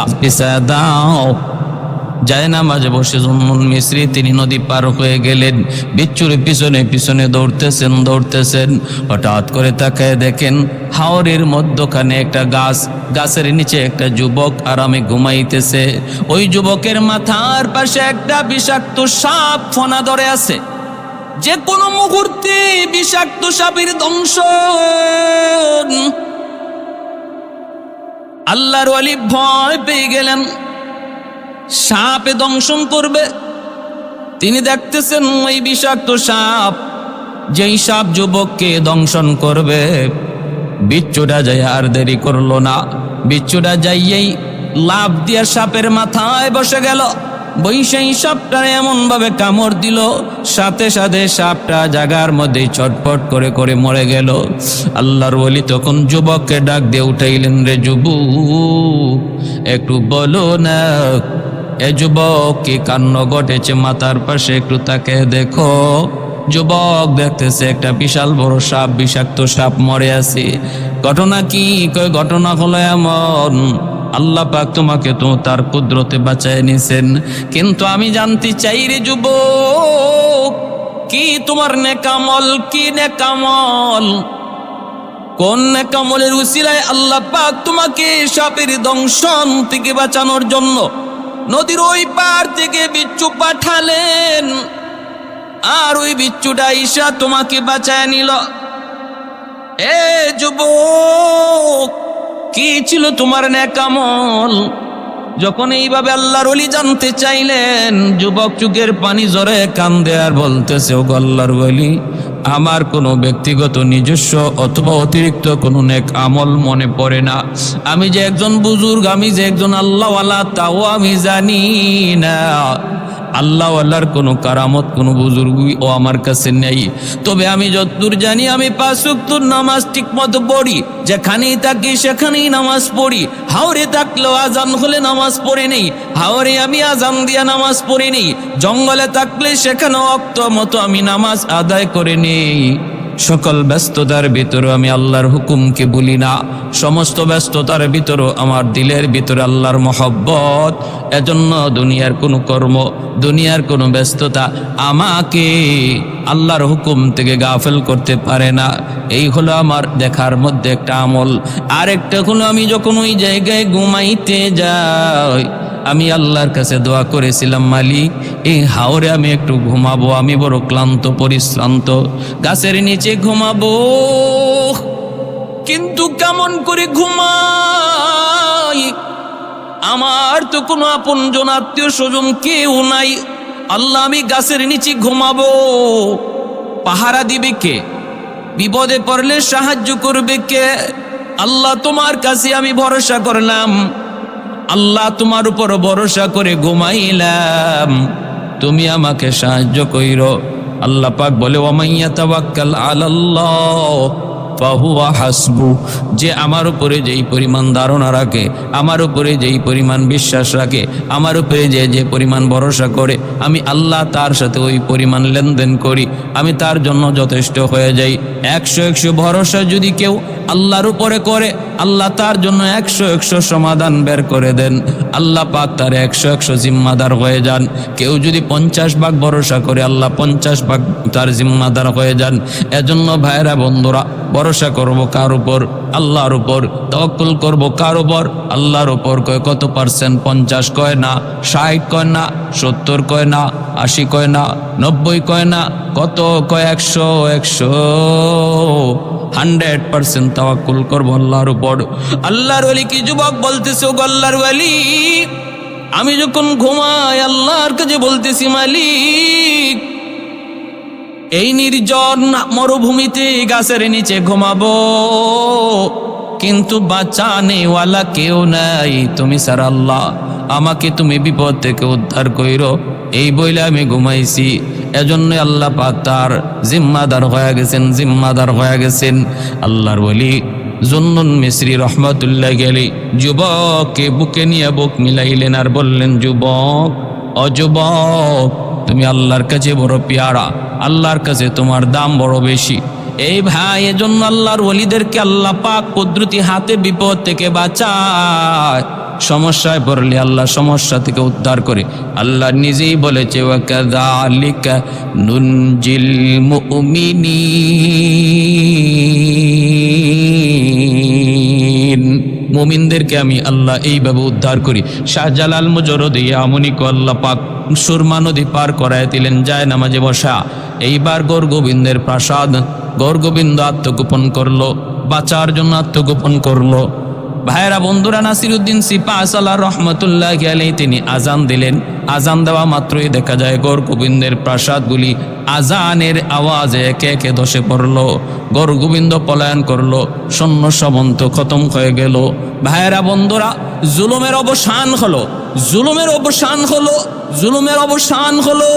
দাও যায় না মাঝে বসে জুন্নুন মিসরি তিনি নদী পার হয়ে গেলেন। বিচ্ছুর পিছনে পিছনে দৌড়তেছেন। হঠাৎ করে তাকায় দেখেন হাওরের মধ্যখানে একটা গাছ, গাছের নিচে একটা যুবক আরামে ঘুমাইতেছে। ওই যুবকের মাথার পাশে একটা বিষাক্ত সাপ ফনা ধরে আছে। যে কোনো মুহূর্তে বিষাক্ত সাপের দংশন। আল্লাহর ওয়ালি ভয় পেয়ে গেলেন, সাপে দংশন করবে। তিনি দেখতেছেন ওই বিষাক্ত সাপ, যেই সাপ যুবককে দংশন করবে। বিচ্ছুটা যাই আর দেরি করলো না, বিচ্ছুটা যাইয়েই লাফ দিয়ে সাপের মাথায় বসে গেল। বৈশাই সাপটা এমন ভাবে কামড় দিল, সাথে সাথে সাপটা জায়গার মধ্যে ছটফট করে করে মরে গেল। আল্লাহর ওলি তখন যুবককে ডাক দিয়ে উঠাইলেন, রে যুবক একটু বলো না এ যুবক কি কাণ্ড ঘটেছে, মাথার পাশে একটু তাকে দেখো। যুবক দেখতেছে একটা বিশাল বড় সাপ, বিষাক্ত সাপ মরে আছে। ঘটনা কি? কয় ঘটনা হলো এমন, আল্লাহ পাক তোমাকে তো তার কুদরতে বাঁচায় নিছেন। কিন্তু আমি জানতে চাই রে যুবক, কি তোমার নেকামল, কি নেকামল, কোন নেকামলের উসিলায় আল্লাহ পাক তোমাকে সাপের দংশন থেকে বাঁচানোর জন্য নদীর ওই পার থেকে বিচ্ছু পাঠালেন, আর ওই বিচ্ছুটা ঈশা তোমাকে বাঁচায় নিল। এ যুবক কি ছিল তোমার নেকামল? যখন এইভাবে আল্লাহর ওলি জানতে চাইলেন, যুবক চোখের পানি জরে কান্দে আর বলতেছে, ও আল্লাহর ওলি, আমার কোনো ব্যক্তিগত নিজস্ব অথবা অতিরিক্ত কোনো নেক আমল মনে পড়ে না। আমি যে একজন বুজুর্গ, আমি যে একজন আল্লাহওয়ালা তাও আমি জানি না। আল্লাহ আল্লাহর কোনো কারামত, কোনো বুজুর্গই ও আমার কাছে নেই। তবে আমি যতদূর জানি আমি 5 ওয়াক্ত নামাজ ঠিক মতো পড়ি, যেখানেই থাকি সেখানেই নামাজ পড়ি। হাওরে থাকলেও আজান হলে নামাজ পড়ে নেই, হাওরে আমি আজান দিয়া নামাজ পড়ে নেই। জঙ্গলে থাকলে সেখানে ওয়াক্ত মতো আমি নামাজ আদায় করে নেই। সকল ব্যস্ততার ভিতরে আমি আল্লাহর হুকুমকে ভুলি না। সমস্ত ব্যস্ততার ভিতরে আমার দিলের ভিতরে আল্লাহর মহব্বত। এজন্য দুনিয়ার কোনো কর্ম, দুনিয়ার কোনো ব্যস্ততা আমাকে আল্লাহর হুকুম থেকে গাফেল করতে পারে না। এই হলো আমার দেখার মধ্যে একটা আমল। আরেকটা হলো আমি যখন ওই জায়গায় ঘুমাইতে যাই, আমি আল্লাহর কাছে দোয়া করেছিলাম, মালিক এই হাওরে আমি একটু ঘুমাবো, আমি বড় ক্লান্ত পরিশ্রান্ত, গাছের নিচে ঘুমাবো। কিন্তু কেমন করে ঘুমাই? আমার তো কোনো আপনজন আত্মীয় স্বজন কেউ নাই। আল্লাহ আমি গাছের নিচে ঘুমাবো, পাহারা দিবে কে? বিপদে পড়লে সাহায্য করবে কে? আল্লাহ তোমার কাছে আমি ভরসা করলাম, আল্লাহ তোমার উপর ভরসা করে ঘুমাইলাম, তুমি আমাকে সাহায্য কইরো। আল্লাহ পাক বলে, ওয়ামাইয়া তাওয়াক্কাল আলাল্লাহ ফাহুয়া হাসবু। যে আমার উপরে যেই পরিমাণ ধারণা রাখে, আমার উপরে যেই পরিমাণ বিশ্বাস রাখে, আমার উপরে যে যে পরিমাণ ভরসা করে, আমি আল্লাহ তার সাথে ওই পরিমাণ লেনদেন করি, আমি তার জন্য যথেষ্ট হয়ে যাই। 100 ভরসা যদি কেউ আল্লাহর উপরে করে, আল্লাহ তার জন্য 100 সমাধান বের করে দেন। আল্লাহ পাক তার 100 জিম্মাদার হয়ে যান। কেউ যদি 50 ভাগ ভরসা করে, আল্লাহ 50 ভাগ তার জিম্মাদার হয়ে যান। এজন্য ভাইরা বন্ধুরা, ভরসা করব কার উপর? আল্লাহর উপর। তাওয়াক্কুল করব কার উপর? আল্লাহর উপর। কয় কত পার্সেন্ট? 50 কয় না, 60 কয় না, 70 কয় না, 80 কয় না, 90 কয় না, কত কয়? 100% তাওয়াক্কুল করবো আল্লাহর উপর। আল্লাহর ওলি কি যুবক বলতেছে, ও আল্লাহর ওলি, আমি যখন ঘুমাই আল্লাহর কাছে বলতেছি, মালিক এই নির্জন মরুভূমিতে গাছের নিচে ঘুমাবো, কিন্তু বাঁচানেওয়ালা কেউ নাই, তুমি ছাড়া আল্লাহ, আমাকে তুমি বিপদ থেকে উদ্ধার কইরো। এই বইলে আমি ঘুমাইছি। এজন্য আল্লাহ পাক তার জিম্মাদার হয়ে গেছেন, জিম্মাদার হয়ে গেছেন। আল্লাহর ওলি জুন্নুন মিসরি রহমাতুল্লাহ আলাইহি যুবককে বুকে নিয়ে বুক মিলাইলেন আর বললেন, যুবক, ও যুবক, তুমি আল্লাহর কাছে বড় পেয়ারা, আল্লাহর কাছে তোমার দাম বড় বেশি। এই ভাই, এজন্য আল্লাহর ওলিদেরকে আল্লাহ পাক কুদরতি হাতে বিপদ থেকে বাঁচায়। সমস্যায় পড়লে আল্লাহ সমস্যা থেকে উদ্ধার করে। আল্লাহ নিজেই বলেছে ওয়াকাযালিকা নুনজিল মুমিনিন, মুমিনদেরকে আমি আল্লাহ এইভাবে উদ্ধার করি। শাহজালাল মুজরদি আমনিকে আল্লাহ পাক সুরমা নদী পার করায় দিলেন, যায় নামাজে বসা। এইবার গৌরগোবিন্দের প্রাসাদ, গৌরগোবিন্দ আত্মগোপন করলো, বাঁচার জন্য আত্মগোপন করলো। ভাইরা বন্ধুরা, নাসিরউদ্দিন সিপাহসালাহ রহমতুল্লাহি আলাইহি তিনি আজান দিলেন। আজান দেওয়া মাত্রই দেখা যায় গৌরগোবিন্দের প্রাসাদগুলি আজানের আওয়াজে একে একে ধসে পড়লো। গৌরগোবিন্দ পলায়ন করলো, সৈন্য সামন্ত খতম হয়ে গেল। ভাইরা বন্ধুরা, জুলুমের অবসান হলো, জুলুমের অবসান হলো, জুলুমের অবসান হলো।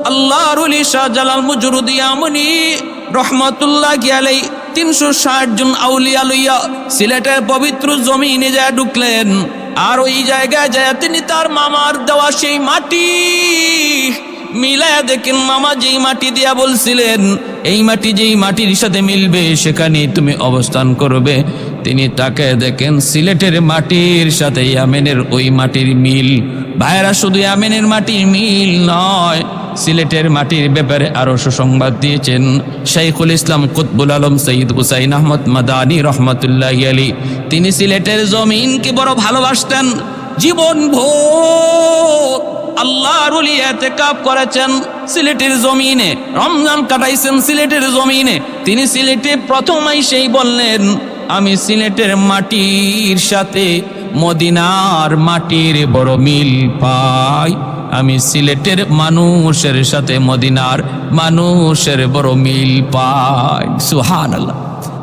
আল্লাহর ওলি শাহজালাল মুজরদি আমনি রহমতুল্লাহি আলাইহি 360 জন আউলিয়া লইয়া সিলেটের পবিত্র জমিনে যায় ঢুকলেন। আর ওই জায়গায় যায় তিনি তার মামার দেওয়া সেই মাটি মিলায়া দেখেন। মামা যেই মাটি দিয়া বলছিলেন এই মাটি যেই মাটির সাথে মিলবে সেখানেই তুমি অবস্থান করবে, তিনি তাকে দেখেন সিলেটের মাটির সাথে ইয়ামেনের ওই মাটির মিল। ভাইরা, শুধু ইয়ামেনের মাটির মিল নয়, সিলেটের মাটির ব্যাপারে আরো সুসংবাদ দিয়েছেন শাইখুল ইসলাম কুতবুল আলম সৈয়দ হুসাইন আহমদ মাদানী রহমতুল্লাহি আলাইহি। তিনি সিলেটের জমিনকে বড় ভালোবাসতেন। জীবন ভোর আল্লাহর ওলি ইতিকাফ করেছেন সিলেটের জমিনে, রমজান কাটাইছেন সিলেটের জমিনে। তিনি সিলেটে প্রথম এসেই বললেন, আমি সিলেটের মাটির সাথে মদিনার মাটির বড় মিল পাই, আমি সিলেটের মানুষের সাথে মদিনার মানুষের বড় মিল পাই। সুবহানাল্লাহ।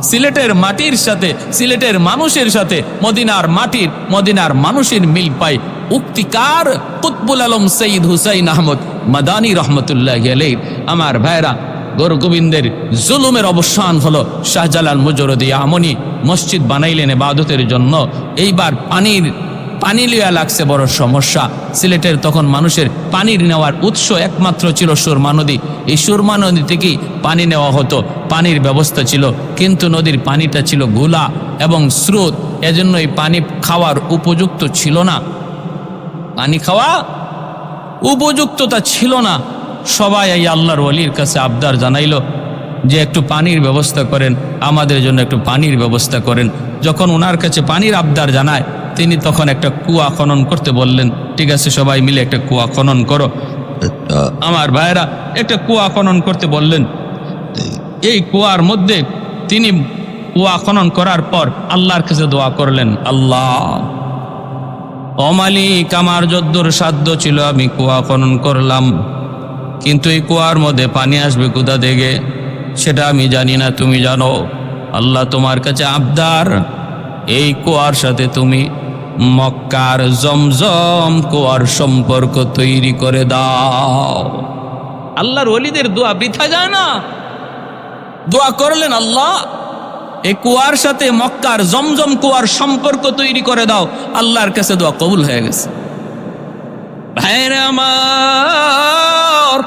সিলেটের মাটির সাথে, সিলেটের মানুষের সাথে মদিনার মাটির, মদিনার মানুষের মিল পাই। উক্তিকার কুতবুল আলম সৈয়দ হুসাইন আহমদ মাদানী রহমতুল্লাহি আলাইহি। আমার ভাইরা, গৌরগোবিন্দের জুলুমের অবসান হলো। শাহজালাল মুজরদি আমনি মসজিদ বানাইলেন ইবাদতের জন্য। এইবার পানি লিয়া লাগছে বড় সমস্যা। সিলেটের তখন মানুষের পানির নেওয়ার উৎস একমাত্র ছিল সুরমা নদী। এই সুরমা নদী থেকেই পানি নেওয়া হতো, পানির ব্যবস্থা ছিল। কিন্তু নদীর পানিটা ছিল ঘোলা এবং স্রোত, এজন্য এই পানি খাওয়ার উপযুক্ত ছিল না, পানি খাওয়া উপযুক্ততা ছিল না। সবাই এই আল্লাহর ওলির কাছে আবদার জানাইলো যে একটু পানির ব্যবস্থা করেন, আমাদের জন্য একটু পানির ব্যবস্থা করেন। যখন ওনার কাছে পানির আবদার জানায়, তিনি তখন একটা কুয়া খনন করতে বললেন। ঠিক আছে, সবাই মিলে একটা কুয়া খনন করো। আমার ভাইরা একটা কুয়া খনন করতে বললেন। এই কুয়ার মধ্যে তিনি কুয়া খনন করার পর আল্লাহর কাছে দোয়া করলেন, আল্লাহ ও মালিক, আমার যদ্দুর সাধ্য ছিল আমি কুয়া খনন করলাম, কিন্তু এই কুয়ার মধ্যে পানি আসবে কোথা থেকে সেটা আমি জানি না, তুমি জানো। আল্লাহ, তোমার কাছে আবদার, এই কুয়ার সাথে তুমি মক্কার জমজম কুয়ার সম্পর্ক তৈরি করে দাও। আল্লাহর ওলিদের দোয়া বৃথা যায় না। দোয়া করলেন, আল্লাহ এই কুয়ার সাথে মক্কার জমজম কুয়ার সম্পর্ক তৈরি করে দাও। আল্লাহর কাছে দোয়া কবুল হয়ে গেছে। ভাইরা আমার,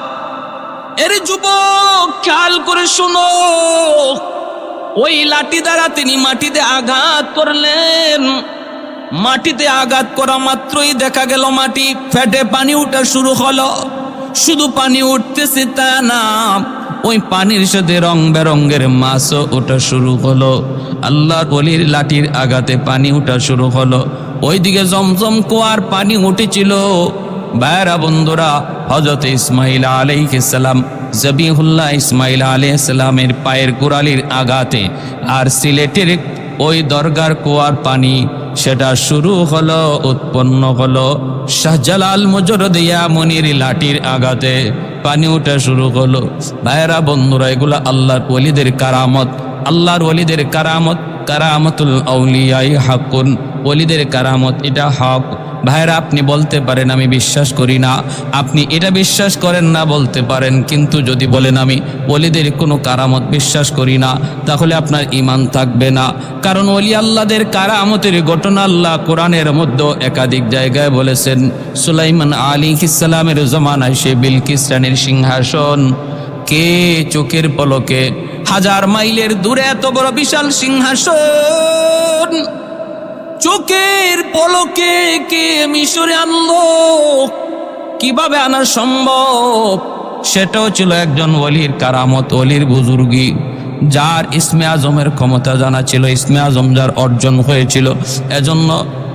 এর যুবক খেয়াল করে শুনো, ওই লাঠি দ্বারা তিনি মাটিতে আঘাত করলেন। মাটিতে আঘাত করা মাত্রই দেখা গেল মাটি ফেটে পানি উঠা শুরু হলো। শুধু পানি উঠতেছে তা না, ওই পানির সাথে রং বেরঙ্গের মাছও ওঠা শুরু হলো। আল্লাহর ওলির লাঠির আঘাতে পানি উঠা শুরু হলো। ওইদিকে জমজম কুয়ার পানি উঠেছিল। ভাইরা বন্ধুরা, হযরত ইসমাঈল আলাইহিস সালাম, জবিহুল্লাহ ইসমাঈল আলাইহিস সালামের পায়ের গোড়ালির আঘাতে আর সিলেটের ওই দরগার কুয়ার পানি সেটা শুরু হলো, উৎপন্ন হলো। শাহজালাল মুজরদি আমনির লাঠির আঘাতে পানি ওঠা শুরু হলো। ভাইরা বন্ধুরা, এগুলো আল্লাহর ওলিদের কারামত, আল্লাহর ওলিদের কারামত। কারামতুল আউলিয়াই হাক্কুন, ওলিদের কারামত, এটা হক। ভাইরা, আপনি বলতে পারেন আমি বিশ্বাস করি না, আপনি এটা বিশ্বাস করেন না বলতে পারেন, কিন্তু যদি বলেন আমি ওলিদের কোনো কারামত বিশ্বাস করি না, তাহলে আপনার ঈমান থাকবে না। কারণ ওলি আল্লাহদের কারামতের ঘটনা আল্লাহ কোরআনের মধ্যে একাধিক জায়গায় বলেছেন। সুলাইমান আলাইহিস সালামের জমানায় সে বিলকিস রানীর সিংহাসন কে চোখের পলকে 1000 মাইলের দূরে এত বড় বিশাল সিংহাসন চোখের পলকে কে মিশরে আনলো, কিভাবে আনা সম্ভব? সেটাও ছিল একজন ওলির কারামত, ওলির বুজুর্গি, যার ইসমে আজমের ক্ষমতা জানা ছিল, ইসমে আজম যার অর্জন হয়েছিল। এজন্য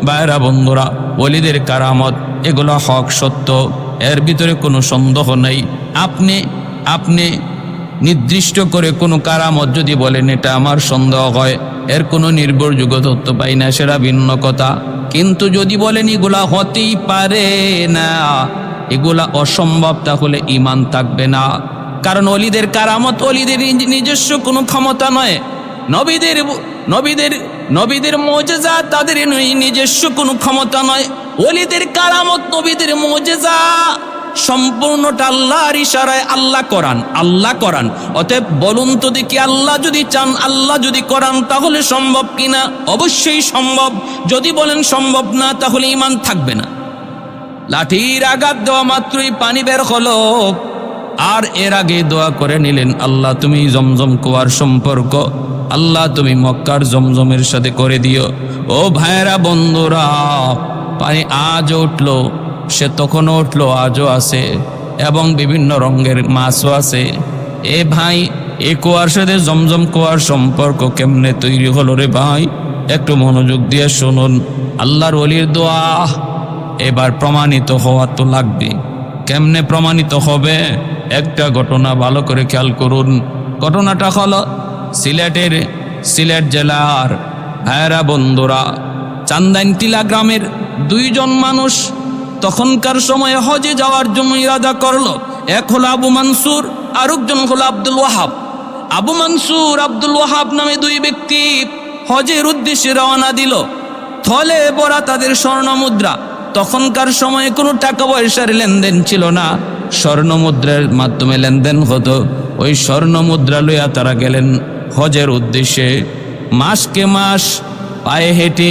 ভাইরা বন্ধুরা, ওলিদের কারামত এগুলো হক সত্য, এর ভিতরে কোনো সন্দেহ নেই। আপনি নির্দিষ্ট করে কোনো কারামত যদি বলেন এটা আমার সন্দেহ হয়, এর কোনো নির্ভরযোগ্য তথ্য পাই না, সেটা ভিন্ন কথা। কিন্তু যদি বলেন এগুলা হতেই পারে না, এগুলা অসম্ভব, তাহলে ঈমান থাকবে না। কারণ ওলিদের কারামত ওলিদের নিজস্ব কোনো ক্ষমতা নয়, নবীদের মুজিজা তাদের নিজস্ব কোনো ক্ষমতা নয়। ওলিদের কারামত, নবীদের মুজিজা সম্পূর্ণটা আল্লাহর ইশারায়, আল্লাহ করান। অতএব বলুন তো দেখি, আল্লাহ যদি চান, আল্লাহ যদি করান, তাহলে সম্ভব কিনা? অবশ্যই সম্ভব। যদি বলেন সম্ভব না, তাহলে ঈমান থাকবে না। লাঠির আঘাত দেওয়া মাত্রই পানি বের হলো, আর এর আগে দোয়া করে নিলেন, আল্লাহ তুমি জমজম কুয়ার সম্পর্ক, আল্লাহ তুমি মক্কার জমজমের সাথে করে দিও। ও ভাইরা বন্ধুরা, পানি আজও উঠলো, সে তখনও উঠলো, আজও আছে, এবং বিভিন্ন রঙের মাছও আছে। এ ভাই, এ কুয়ার সাথে জমজম কুয়ার সম্পর্ক কেমনে তৈরি হলো রে ভাই? একটু মনোযোগ দিয়ে শুনুন। আল্লাহর ওলির দোয়া এবার প্রমাণিত হওয়া তো লাগবে। কেমনে প্রমাণিত হবে? একটা ঘটনা ভালো করে খেয়াল করুন। ঘটনাটা হলো সিলেট জেলার ভাইরা বন্ধুরা, চান্দাইনটিলা গ্রামের দুইজন মানুষ তখনকার সময়ে হজে যাওয়ার জন্য ইরাদা করলো। এক হলো আবু মানসুর, আর একজন হলো আব্দুল ওয়াহাব। আবু মানসুর, আব্দুল ওয়াহাব নামে দুই ব্যক্তি হজের উদ্দেশ্যে রওনা দিল। থলে ভরা তাদের স্বর্ণ মুদ্রা। তখনকার সময়ে কোনো টাকা পয়সার লেনদেন ছিল না, স্বর্ণ মুদ্রার মাধ্যমে লেনদেন হতো। ওই স্বর্ণ মুদ্রা লইয়া তারা গেলেন হজের উদ্দেশ্যে। মাসকে মাস পায়ে হেঁটে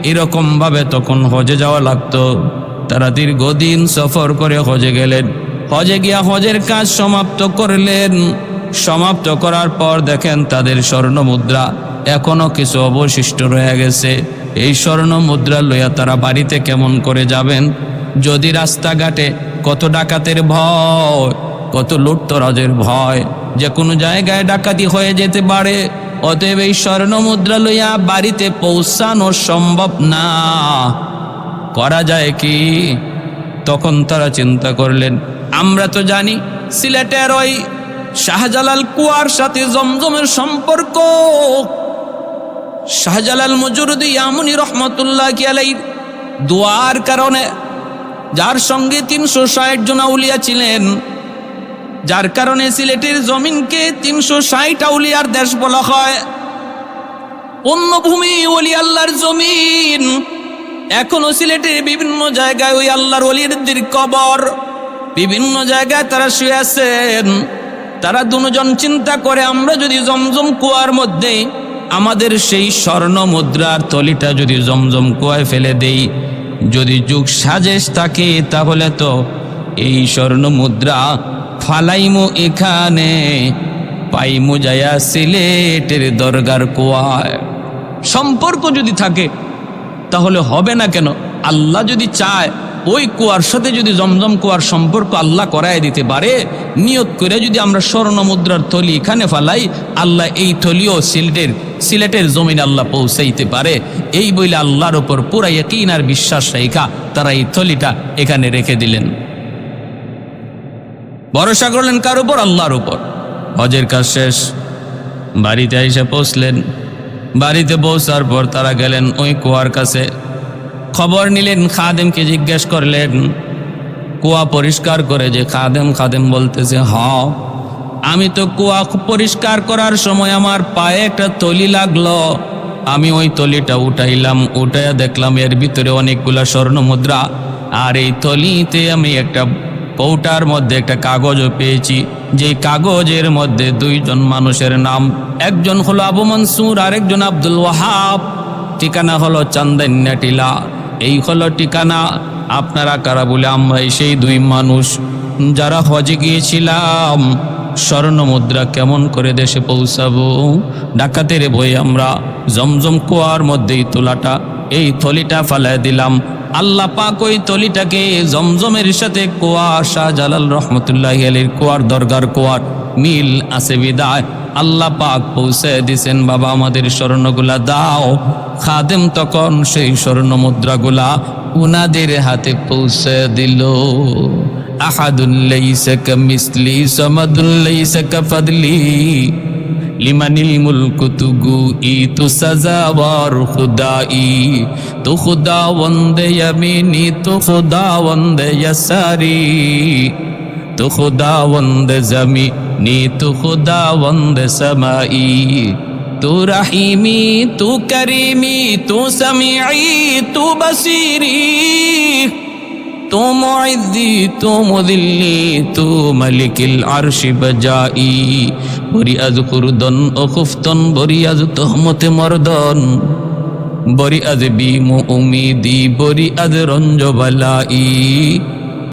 এরকমভাবে তখন হজে যাওয়া লাগতো। তারা দীর্ঘদিন সফর করে হজে গেলেন। হজে গিয়া হজের কাজ সমাপ্ত করলেন। সমাপ্ত করার পর দেখেন তাদের স্বর্ণ মুদ্রা এখনো কিছু অবশিষ্ট রয়ে গেছে। এই স্বর্ণ মুদ্রা লইয়া তারা বাড়িতে কেমন করে যাবেন? যদি রাস্তাঘাটে কত ডাকাতের ভয়, কত লুটতরাজের ভয়, যে কোনো জায়গায় ডাকাতি হয়ে যেতে পারে। অতএব এই স্বর্ণ মুদ্রা লইয়া বাড়িতে পৌঁছানো সম্ভব না। করা যায় কি? তখন তারা চিন্তা করলেন, আমরা তো জানি সিলেটের ওই শাহজালাল কুয়ার সাথে জমজমের সম্পর্ক। শাহজালাল মজুরুদি ইয়ামুনি রহমতুল্লাহ আলাইহির দোয়ার কারণে, যার সঙ্গে 360 জন আউলিয়া ছিলেন, যার কারণে সিলেটের জমিনকে 360 আউলিয়ার দেশ বলা হয়। পুণ্যভূমি, ওলি আল্লাহর জমিন। এখনো সিলেটের বিভিন্ন জায়গায় ওই আল্লাহর ওলিদের কবর, বিভিন্ন জায়গায় তারা শুয়ে আছেন। তারা দুজন চিন্তা করে, আমরা যদি জমজম কুয়ার মধ্যে আমাদের সেই স্বর্ণ মুদ্রার থলিটা যদি জমজম কুয়ায় ফেলে দেই, যদি যুগ সাজেশ থাকে, তাহলে তো এই স্বর্ণ মুদ্রা ফালাইমু এখানে, পাইমু যায়া সিলেটের দরগার কুয়ায়। সম্পর্ক যদি থাকে তাহলে হবে না কেন? আল্লাহ যদি চায়, ওই কুয়ার সাথে যদি জমজম কুয়ার সম্পর্ক আল্লাহ করায় দিতে পারে, নিয়ত করে যদি আমরা স্বর্ণ মুদ্রার থলি এখানে ফালাই, আল্লাহ এই থলিও সিলেটের জমিন আল্লাহ পৌঁছাইতে পারে। এই বইলে আল্লাহর উপর পুরা ইয়াকিন আর বিশ্বাস রেখা তারা এই থলিটা এখানে রেখে দিলেন। ভরসা করলেন কার উপর? আল্লাহর উপর। হজের কাজ শেষ, বাড়িতে এসে পৌঁছলেন। বাড়িতে পৌঁছার পর তারা গেলেন ওই কুয়ার কাছে, খবর নিলেন, খাদেমকে জিজ্ঞেস করলেন কুয়া পরিষ্কার করে। যে খাদেম বলতেছে, হ্যাঁ আমি তো কুয়া পরিষ্কার করার সময় আমার পায়ে একটা তলি লাগলো, আমি ওই তলিটা উঠাইলাম, উঠাইয়া দেখলাম এর ভিতরে অনেকগুলা স্বর্ণ মুদ্রা, আর এই তলিতে আমি একটা কৌটার মধ্যে একটা কাগজও পেয়েছি, যে কাগজের মধ্যে দুইজন মানুষের নাম, একজন হলো আবু মনসুর, আরেকজন আব্দুল ওয়াহাব। ঠিকানা হলো চান্দাইনটিলা। এই হলো ঠিকানা। আপনারা কারা? বলে আমরা সেই দুই মানুষ যারা হজে গিয়েছিলাম। স্বর্ণ মুদ্রা কেমন করে দেশে পৌঁছাবো? ডাকাতের ভয়ে আমরা জমজম কুয়ার মধ্যেই তোলাটা এই থলিটা ফালাই দিলাম। আল্লাহ পাক ওই থলিটাকে জমজমের সাথে কুয়া, শাহজালাল রহমতুল্লাহি আলাইহির কুয়ার দরগার কুয়ার মিল আছে বিদায় আল্লাহ পাক পৌঁছে দিছেন। বাবা আমাদের স্বর্ণগুলা দাও। খাদেম তখন সেই স্বর্ণ মুদ্রাগুলা উনাদের হাতে পৌঁছে দিল। আহাদুন লাইসা কামিসলি সামাদুন লাইসা কাফাদলি লিমানিল মুলকু তুগু ই তু সাজাওয়ার খুদাই, তু খুদাওয়ান্দে ইয়ামিনি তু খুদাওয়ান্দে ইয়াসারি, তু খুদাওয়ান্দে জমিনি তু খুদাওয়ান্দে সামাই, তু রহিমি তু করিমি তু সামিঈ তু বসিরি, তু মুইজ্জি তু মুযিল্লি তু মালিকিল আরশি বজাই। বরি আজ খুরদন ও খুফতন, বরি আজ তহমতে মর্দন, বরি আজ বিমু উমিদি, বরি আজ রঞ্জ বালাই।